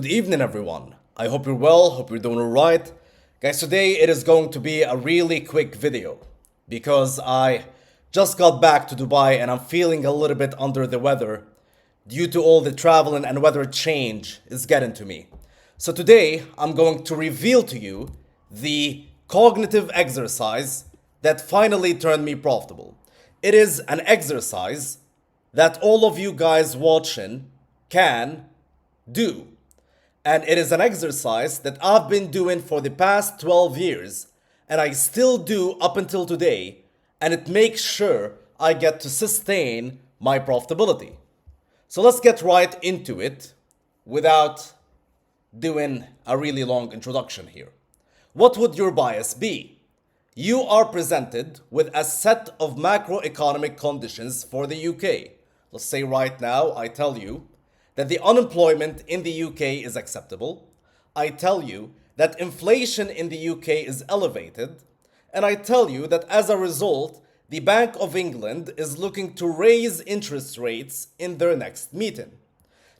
Good evening, everyone. I hope you're well, hope you're doing alright. Guys, today it is going to be a really quick video because I just got back to Dubai and I'm feeling a little bit under the weather due to all the traveling and weather change is getting to me. So today I'm going to reveal to you the cognitive exercise that finally turned me profitable. It is an exercise that all of you guys watching can do. And it is an exercise that I've been doing for the past 12 years and I still do up until today, and it makes sure I get to sustain my profitability. So let's get right into it without doing a really long introduction here. What would your bias be? You are presented with a set of macroeconomic conditions for the UK. Let's say right now I tell you that the unemployment in the UK is acceptable. I tell you that inflation in the UK is elevated. And I tell you that as a result, the Bank of England is looking to raise interest rates in their next meeting.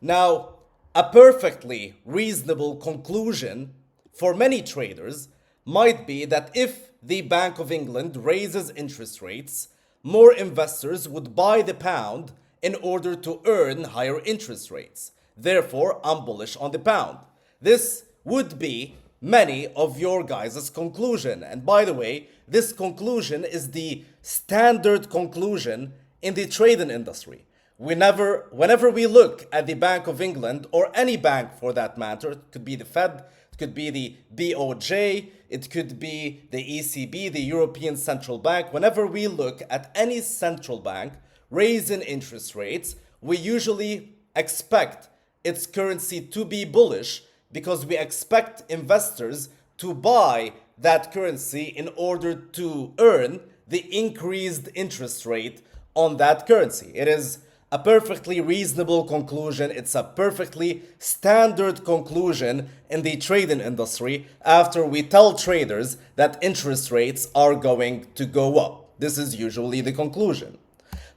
Now, a perfectly reasonable conclusion for many traders might be that if the Bank of England raises interest rates, more investors would buy the pound in order to earn higher interest rates. Therefore, I'm bullish on the pound. This would be many of your guys' conclusion. And by the way, this conclusion is the standard conclusion in the trading industry. Whenever we look at the Bank of England, or any bank for that matter, it could be the Fed, it could be the BOJ, it could be the ECB, the European Central Bank. Whenever we look at any central bank raising interest rates, we usually expect its currency to be bullish because we expect investors to buy that currency in order to earn the increased interest rate on that currency. It is a perfectly reasonable conclusion. It's a perfectly standard conclusion in the trading industry after we tell traders that interest rates are going to go up. This is usually the conclusion.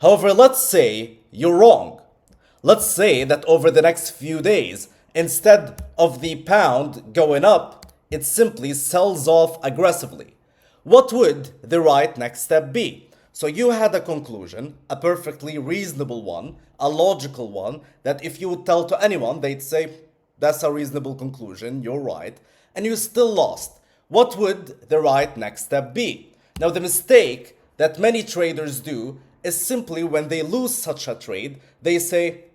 However, let's say you're wrong. Let's say that over the next few days, instead of the pound going up, it simply sells off aggressively. What would the right next step be? So you had a conclusion, a perfectly reasonable one, a logical one, that if you would tell to anyone, they'd say, that's a reasonable conclusion, you're right, and you still lost. What would the right next step be? Now, the mistake that many traders do is simply when they lose such a trade, they say,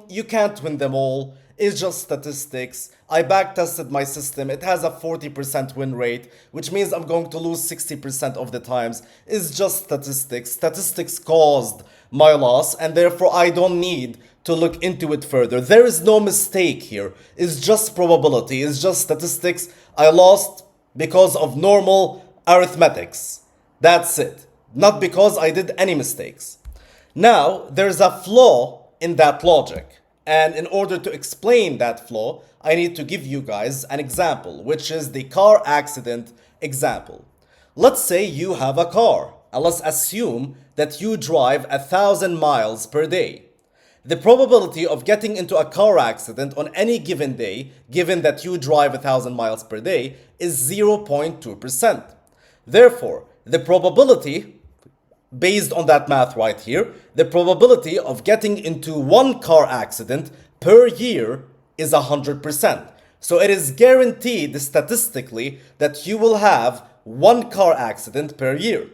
you can't win them all, it's just statistics, I backtested my system, it has a 40% win rate, which means I'm going to lose 60% of the times, it's just statistics caused my loss, and therefore I don't need to look into it further. There is no mistake here, it's just probability, it's just statistics, I lost because of normal arithmetics, that's it. Not because I did any mistakes. Now, there's a flaw in that logic. And in order to explain that flaw, I need to give you guys an example, which is the car accident example. Let's say you have a car, and let's assume that you drive 1,000 miles per day. The probability of getting into a car accident on any given day, given that you drive 1,000 miles per day, is 0.2%. Therefore, the probability, based on that math right here, the probability of getting into one car accident per year is 100%. So it is guaranteed statistically that you will have one car accident per year.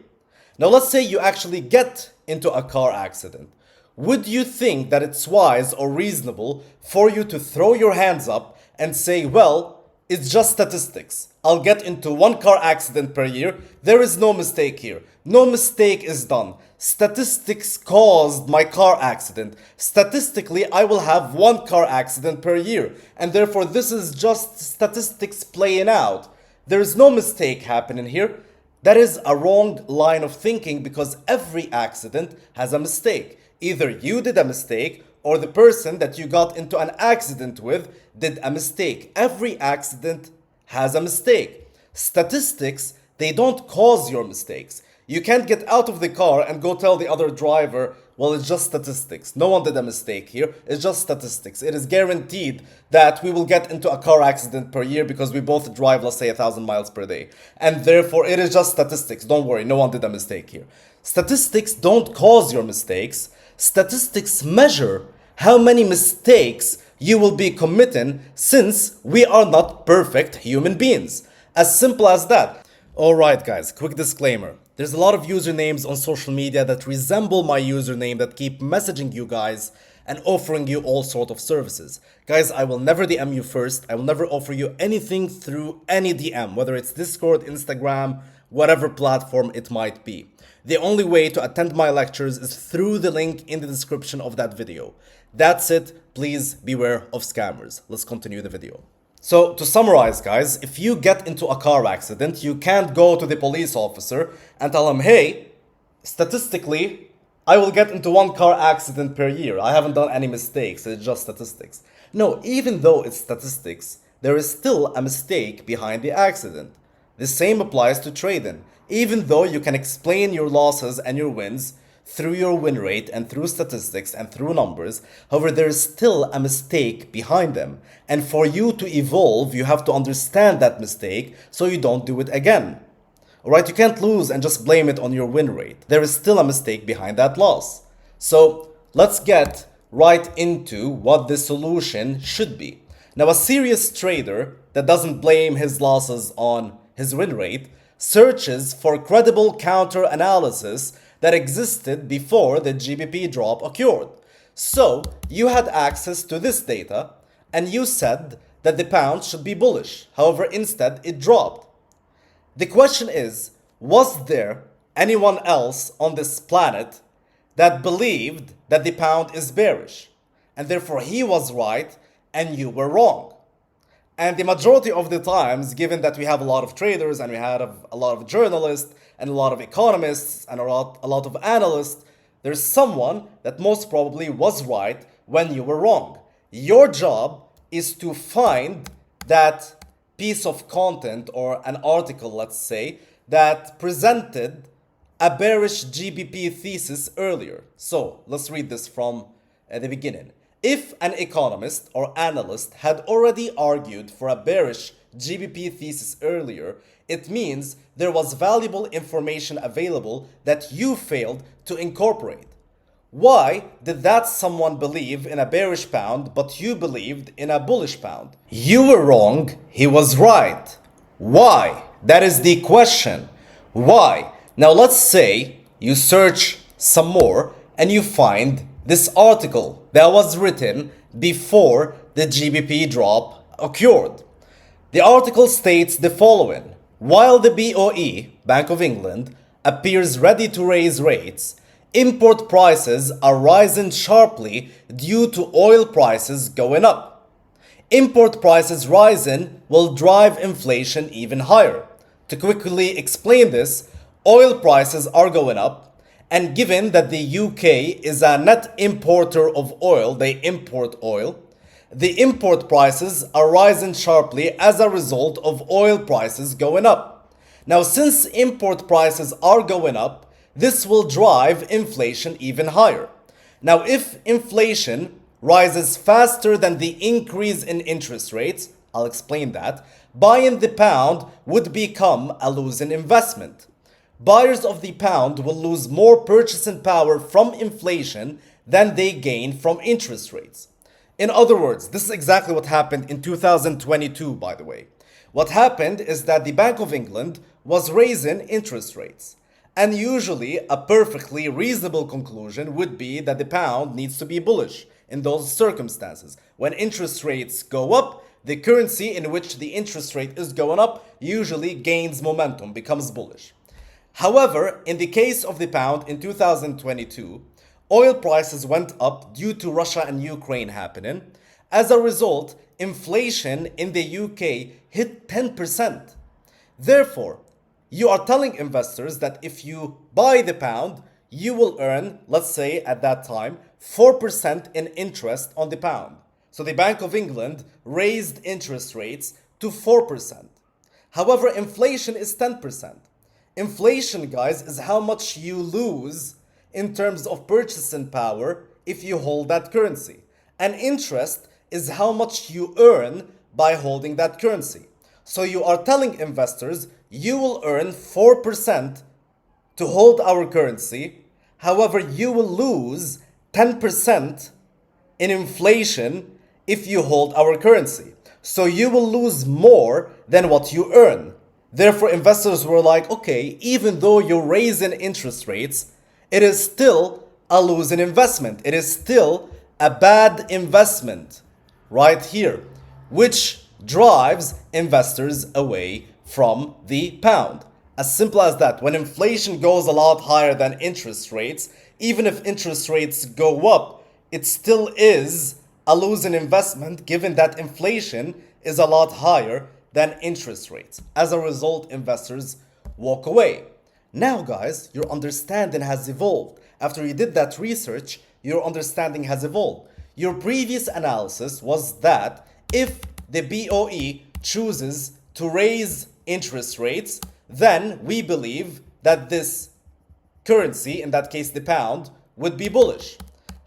Now let's say you actually get into a car accident. Would you think that it's wise or reasonable for you to throw your hands up and say, well, it's just statistics. I'll get into one car accident per year. There is no mistake here. No mistake is done. Statistics caused my car accident. Statistically, I will have one car accident per year. And therefore, this is just statistics playing out. There is no mistake happening here. That is a wrong line of thinking because every accident has a mistake. Either you did a mistake or the person that you got into an accident with did a mistake. Every accident has a mistake. Statistics, they don't cause your mistakes. You can't get out of the car and go tell the other driver, Well, it's just statistics. No one did a mistake here. It's just statistics. It is guaranteed that we will get into a car accident per year because we both drive, let's say, 1,000 miles per day. And therefore, it is just statistics. Don't worry, no one did a mistake here. Statistics don't cause your mistakes. Statistics measure how many mistakes you will be committing, since we are not perfect human beings. As simple as that. Alright guys, quick disclaimer. There's a lot of usernames on social media that resemble my username that keep messaging you guys and offering you all sort of services. Guys, I will never DM you first. I will never offer you anything through any DM, whether it's Discord, Instagram, whatever platform it might be. The only way to attend my lectures is through the link in the description of that video. That's it. Please beware of scammers. Let's continue the video. So to summarize guys, if you get into a car accident, you can't go to the police officer and tell him, hey, statistically, I will get into one car accident per year. I haven't done any mistakes. It's just statistics. No, even though it's statistics, there is still a mistake behind the accident. The same applies to trading. Even though you can explain your losses and your wins through your win rate and through statistics and through numbers, however, there is still a mistake behind them. And for you to evolve, you have to understand that mistake so you don't do it again. Alright, you can't lose and just blame it on your win rate. There is still a mistake behind that loss. So let's get right into what the solution should be. Now, a serious trader that doesn't blame his losses on his win rate searches for credible counter analysis that existed before the GBP drop occurred. So you had access to this data and you said that the pound should be bullish. However, instead it dropped. The question is, was there anyone else on this planet that believed that the pound is bearish? And therefore he was right and you were wrong. And the majority of the times, given that we have a lot of traders and we have a lot of journalists and a lot of economists and a lot of analysts, there's someone that most probably was right when you were wrong. Your job is to find that piece of content or an article, let's say, that presented a bearish GBP thesis earlier. So let's read this from the beginning. If an economist or analyst had already argued for a bearish GBP thesis earlier, it means there was valuable information available that you failed to incorporate. Why did that someone believe in a bearish pound but you believed in a bullish pound? You were wrong, he was right. Why? That is the question. Why? Now let's say you search some more and you find this article that was written before the GBP drop occurred. The article states the following. While the BOE, Bank of England, appears ready to raise rates, import prices are rising sharply due to oil prices going up. Import prices rising will drive inflation even higher. To quickly explain this, oil prices are going up. And given that the UK is a net importer of oil, they import oil, the import prices are rising sharply as a result of oil prices going up. Now, since import prices are going up, this will drive inflation even higher. Now, if inflation rises faster than the increase in interest rates, I'll explain that, buying the pound would become a losing investment. Buyers of the pound will lose more purchasing power from inflation than they gain from interest rates. In other words, this is exactly what happened in 2022, by the way. What happened is that the Bank of England was raising interest rates. And usually a perfectly reasonable conclusion would be that the pound needs to be bullish in those circumstances. When interest rates go up, the currency in which the interest rate is going up usually gains momentum, becomes bullish. However, in the case of the pound in 2022, oil prices went up due to Russia and Ukraine happening. As a result, inflation in the UK hit 10%. Therefore, you are telling investors that if you buy the pound, you will earn, let's say at that time, 4% in interest on the pound. So the Bank of England raised interest rates to 4%. However, inflation is 10%. Inflation, guys, is how much you lose in terms of purchasing power if you hold that currency. And interest is how much you earn by holding that currency. So you are telling investors you will earn 4% to hold our currency. However, you will lose 10% in inflation if you hold our currency. So you will lose more than what you earn. Therefore, investors were like, okay, even though you're raising interest rates, it is still a losing investment. It is still a bad investment right here, which drives investors away from the pound. As simple as that. When inflation goes a lot higher than interest rates, even if interest rates go up, it still is a losing investment given that inflation is a lot higher than interest rates. As a result, investors walk away. Now, guys, your understanding has evolved. After you did that research, your understanding has evolved. Your previous analysis was that if the BOE chooses to raise interest rates, then we believe that this currency, in that case the pound, would be bullish.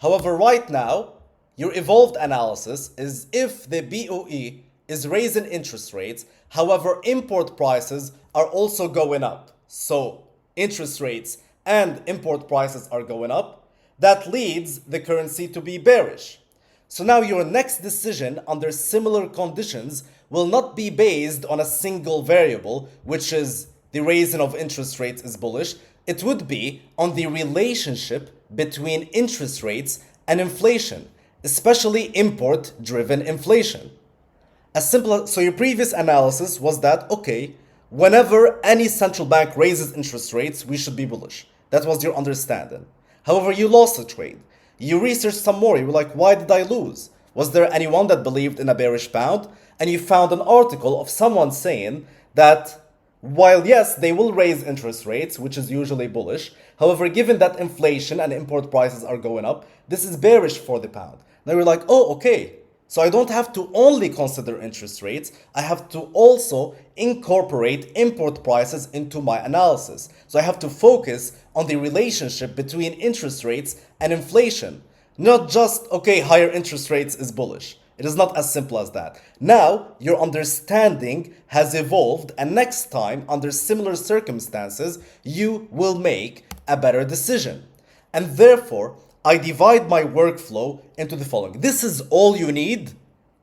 However, right now, your evolved analysis is if the BOE is raising interest rates, however, import prices are also going up. So, interest rates and import prices are going up. That leads the currency to be bearish. So now your next decision under similar conditions will not be based on a single variable, which is the raising of interest rates is bullish. It would be on the relationship between interest rates and inflation, especially import-driven inflation. So your previous analysis was that, okay, whenever any central bank raises interest rates, we should be bullish. That was your understanding. However, you lost the trade. You researched some more. You were like, why did I lose? Was there anyone that believed in a bearish pound? And you found an article of someone saying that while yes, they will raise interest rates, which is usually bullish, however, given that inflation and import prices are going up, this is bearish for the pound. Now you're like, oh, okay. So I don't have to only consider interest rates, I have to also incorporate import prices into my analysis. So I have to focus on the relationship between interest rates and inflation. Not just, okay, higher interest rates is bullish. It is not as simple as that. Now, your understanding has evolved, and next time, under similar circumstances, you will make a better decision. And therefore, I divide my workflow into the following. This is all you need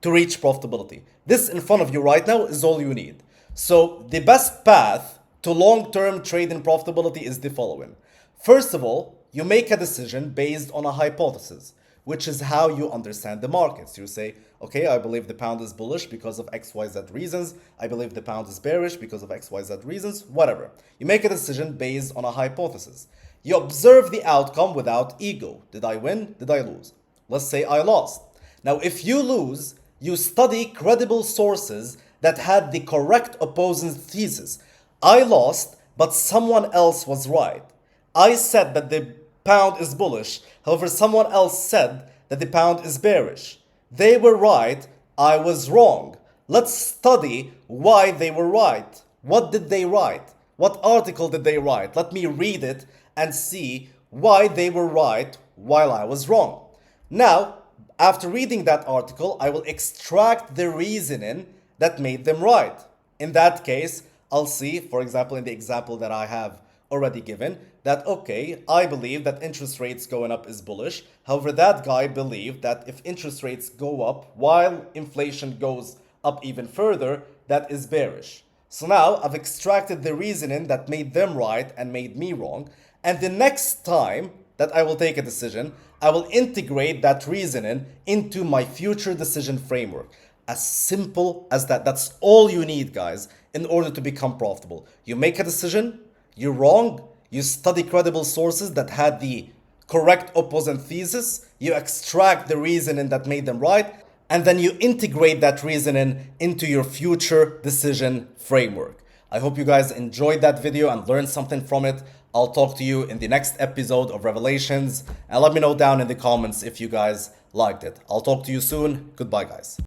to reach profitability. This in front of you right now is all you need. So the best path to long-term trading profitability is the following. First of all, you make a decision based on a hypothesis, which is how you understand the markets. You say, okay, I believe the pound is bullish because of XYZ reasons. I believe the pound is bearish because of XYZ reasons, whatever. You make a decision based on a hypothesis. You observe the outcome without ego. Did I win? Did I lose? Let's say I lost. Now, if you lose, you study credible sources that had the correct opposing thesis. I lost, but someone else was right. I said that the pound is bullish. However, someone else said that the pound is bearish. They were right. I was wrong. Let's study why they were right. What did they write? What article did they write? Let me read it and see why they were right while I was wrong. Now, after reading that article, I will extract the reasoning that made them right. In that case, I'll see, for example, in the example that I have already given, that okay, I believe that interest rates going up is bullish. However, that guy believed that if interest rates go up while inflation goes up even further, that is bearish. So now I've extracted the reasoning that made them right and made me wrong. And the next time that I will take a decision, I will integrate that reasoning into my future decision framework. As simple as that. That's all you need, guys, in order to become profitable. You make a decision, you're wrong, you study credible sources that had the correct opposing thesis, you extract the reasoning that made them right, and then you integrate that reasoning into your future decision framework. I hope you guys enjoyed that video and learned something from it. I'll talk to you in the next episode of Revelations, and let me know down in the comments if you guys liked it. I'll talk to you soon. Goodbye, guys.